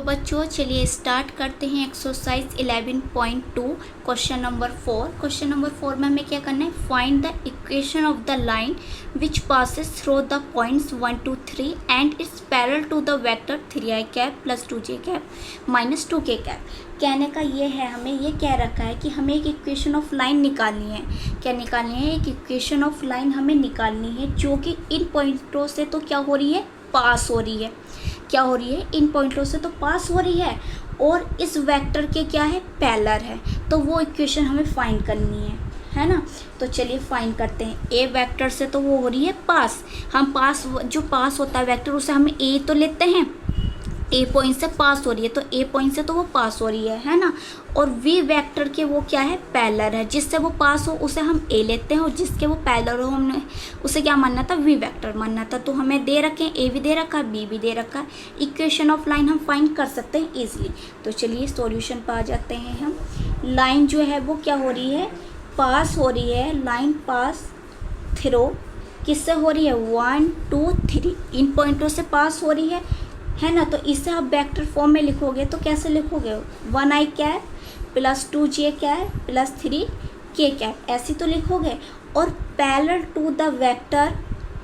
बच्चों चलिए स्टार्ट करते हैं exercise 11.2 question number 4। Question number 4 में हमें क्या करना है, find the equation of the line which passes through the points 1 2 3 and its parallel to the vector 3i cap plus 2j cap minus 2k cap. कहने का ये है, हमें ये कह रखा है कि हमें एक इक्वेशन ऑफ लाइन निकालनी है। क्या निकालनी है? एक इक्वेशन ऑफ लाइन हमें निकालनी है जो कि इन पॉइंटों से तो क्या हो रही है, पास हो रही है। क्या हो रही है? इन पॉइंटों से तो पास हो रही है और इस वेक्टर के क्या है, पैरेलल है। तो वो इक्वेशन हमें फाइंड करनी है ना। तो चलिए फाइंड करते हैं। ए वेक्टर से तो वो हो रही है पास, हम पास जो पास होता है वेक्टर उसे हम ए तो लेते हैं, ए पॉइंट से पास हो रही है तो ए पॉइंट से तो वो पास हो रही है ना। और वी वेक्टर के वो क्या है, पैरेलल है। जिससे वो पास हो उसे हम ए लेते हैं और जिसके वो पैरेलल हो हमने उसे क्या मानना था, वी वेक्टर मानना था। तो हमें दे रखे हैं, ए भी दे रखा है, बी भी दे रखा है। इक्वेशन ऑफ लाइन हम फाइंड कर सकते हैं इजीली। तो चलिए सॉल्यूशन पर आ जाते हैं हम। लाइन जो है वो क्या हो रही है, पास हो रही है। लाइन पास थ्रू किससे हो रही है, 1 2 3 इन पॉइंटों से पास हो रही है ना। तो इसे आप वेक्टर फॉर्म में लिखोगे तो कैसे लिखोगे, 1i cap plus 2j cap plus 3k cap, ऐसी तो लिखोगे। और parallel to the vector,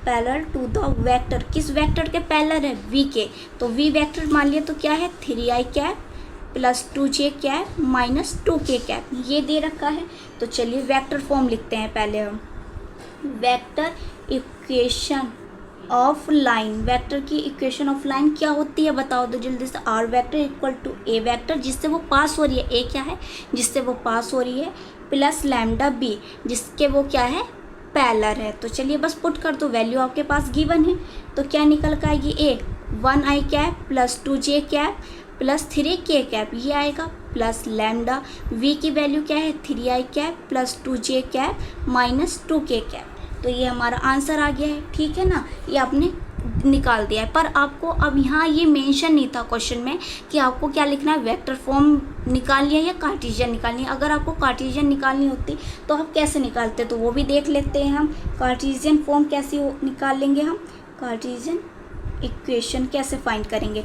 parallel to the vector, किस वेक्टर के पैरेलल है, v के। तो v वेक्टर मान लिया तो क्या है, 3i cap plus 2j cap minus 2k cap, ये दे रखा है। तो चलिए वेक्टर फॉर्म लिखते हैं पहले हम। Vector equation of line, vector की इक्वेशन ऑफ लाइन क्या होती है बताओ तो जल्दी से। R vector equal to A vector जिससे वो पास हो रही है, ए क्या है जिससे वो पास हो रही है, प्लस लैम्डा बी जिसके वो क्या है, पैरेलल है। तो चलिए बस पुट कर दो, वैल्यू आपके पास गिवन है। तो क्या निकल कर आएगी, ए 1i cap plus 2j cap plus 3k cap, ये आएगा प्लस लैम्डा v की वैल्यू क्या है, 3i cap plus 2j cap minus 2k cap. तो ये हमारा आंसर आ गया है, ठीक है ना। ये आपने निकाल दिया है। पर आपको अब यहाँ ये मेंशन नहीं था क्वेश्चन में कि आपको क्या लिखना है, वेक्टर फॉर्म निकालनी है या कार्टेशियन निकालनी है। अगर आपको कार्टेशियन निकालनी होती तो आप कैसे निकालते, तो वो भी देख लेते हैं हम। कार्टेशियन फॉर्म कैसे निकाल लेंगे हम, कार्टेशियन इक्वेशन कैसे फाइंड करेंगे,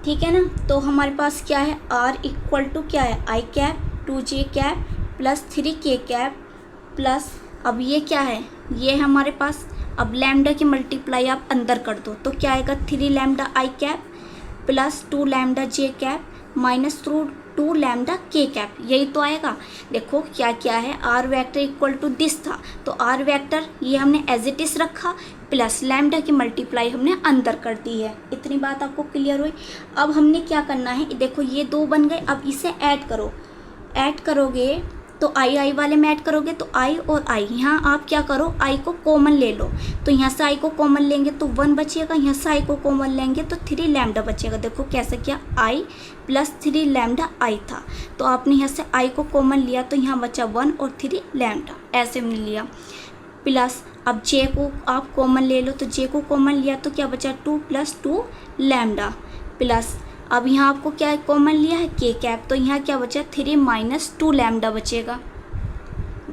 ठीक है ना। तो हमारे पास क्या है, आर इक्वल टू क्या है, I cap 2j cap plus 3k cap plus, अब ये क्या है, ये हमारे पास। अब लैम्डा की मल्टीप्लाई आप अंदर कर दो तो क्या आएगा, 3 lambda I cap plus 2 lambda J cap minus 2 lambda K cap, यही तो आएगा। देखो क्या क्या है, R vector equal to this था तो आर वेक्टर ये हमने एज इट इज रखा, प्लस लैम्डा की मल्टीप्लाई हमने अंदर कर दी है। इतनी बात आपको क्लियर हुई। अब हमने क्या करना है, देखो ये 2 बन गए, अब इसे ऐड करो। ऐड करोगे तो आई वाले में ऐड करोगे तो आई और आई, यहाँ आप क्या करो, आई को कॉमन ले लो। तो यहाँ से आई को कॉमन लेंगे तो 1 बचेगा, यहाँ से आई को कॉमन लेंगे तो 3 लैम्डा बचेगा। देखो कैसे किया, आई प्लस 3 लैम्डा आई था तो आपने यहाँ से आई को कॉमन लिया तो यहाँ बचा 1 और 3 लैम्डा, ऐसे हमने लिया। प्लस अब जे को आप कॉमन ले लो तो जे को कॉमन लिया तो क्या बचा, 2 प्लस 2 लैम्डा प्लस, अब यहाँ आपको क्या कॉमन लिया है, के कैप, तो यहाँ क्या बचा, 3 माइनस 2 लैम्डा बचेगा।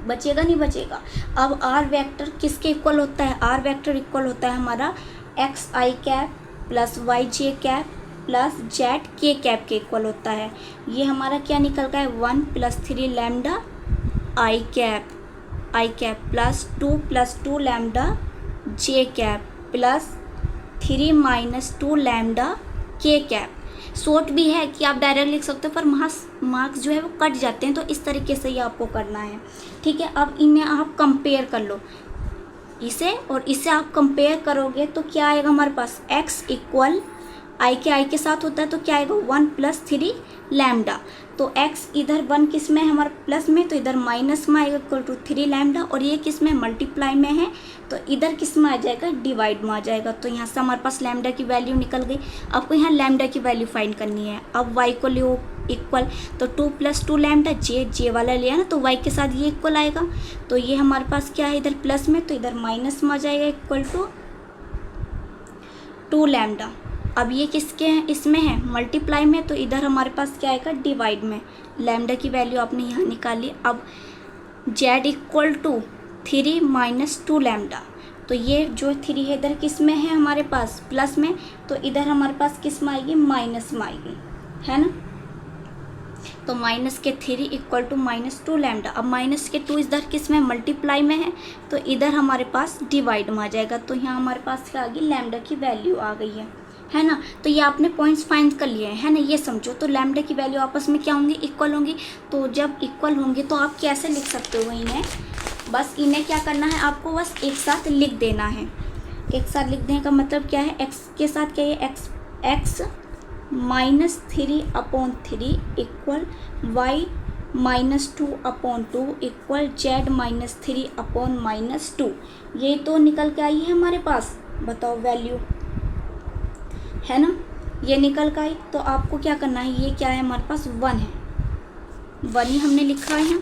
बचेगा नहीं बचेगा। अब आर वेक्टर किसके इक्वल होता है, आर वेक्टर इक्वल होता है हमारा एक्स आई कैप प्लस वाई जे कैप प्लस जेड के कैप के इक्वल होता है। ये हमारा क्या निकल गया है, 1 plus 3 lambda I cap plus 2 lambda J cap plus 3 minus 2 lambda K cap. Short भी है कि आप डायरेक्ट लिख सकते हो पर मार्क्स जो है वो कट जाते हैं, तो इस तरीके से ही आपको करना है, ठीक है। अब इन्हें आप कंपेयर कर लो, इसे और इसे आप कंपेयर करोगे तो क्या आएगा हमारे पास, x इक्वल आई के साथ होता है तो क्या आएगा, 1 प्लस 3 लैम्डा। तो x इधर 1 किस में है हमारा प्लस में, तो इधर माइनस में आएगा इक्वल टू 3 लैम्डा, और ये किस में, मल्टीप्लाई में है तो इधर किस में आ जाएगा, डिवाइड में आ जाएगा। तो यहाँ से हमारे पास लैम्डा की वैल्यू निकल गई। आपको यहाँ लैम्डा की वैल्यू फाइंड करनी है। अब y को लो इक्वल, तो 2 प्लस 2 लैम्डा, जे वाला लिया ना तो y के साथ ये इक्वल आएगा। तो ये हमारे पास क्या है, इधर प्लस में तो इधर माइनस में आ जाएगा इक्वल टू 2 लैम्डा। अब ये किसके हैं, इसमें है मल्टीप्लाई में, तो इधर हमारे पास क्या आएगा, डिवाइड में। लैम्डा की वैल्यू आपने यहाँ निकाली। अब z equal to 3 minus 2 lambda तो ये जो 3 है इधर किस में है हमारे पास, प्लस में, तो इधर हमारे पास किस में आएगी, माइनस में आएगी, है ना। तो माइनस के 3 इक्वल टू -2 लैम्डा। अब माइनस के 2 इधर किस में, मल्टीप्लाई में है, तो इधर हमारे पास डिवाइड में आ जाएगा। तो यहाँ हमारे पास क्या आ गई, लैम्डा की वैल्यू आ गई है ना। तो ये आपने पॉइंट्स फाइंड कर लिए हैं, है ना, ये समझो। तो लैम्डा की वैल्यू आपस में क्या होंगी, इक्वल होंगी। तो जब इक्वल होंगी तो आप कैसे लिख सकते हो इन्हें, बस इन्हें क्या करना है आपको, बस एक साथ लिख देना है। एक साथ लिख देने का मतलब क्या है, एक्स के साथ क्या है, x -3/3 equal y -2/2 equal z -3/-2। ये तो निकल के आई है हमारे पास, बताओ वैल्यू, है ना, ये निकल के आई। तो आपको क्या करना है, ये क्या है हमारे पास 1 है, 1 ही हमने लिखा है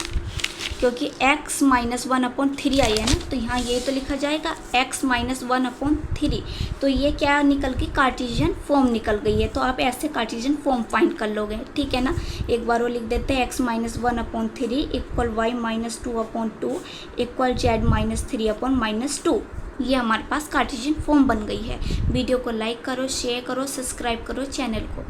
क्योंकि x -1/3 आई है ना। तो यहाँ ये तो लिखा जाएगा x -1/3। तो ये क्या निकल गई, कार्टेशियन फॉर्म निकल गई है। तो आप ऐसे कार्टेशियन फॉर्म फाइंड कर लोगे, ठीक है ना। एक बार वो लिख देते हैं, x -1/3 equal y -2/2 equal z -3/-2। ये हमारे पास कार्टेशियन फॉर्म बन गई है। वीडियो को लाइक करो, शेयर करो, सब्सक्राइब करो चैनल को।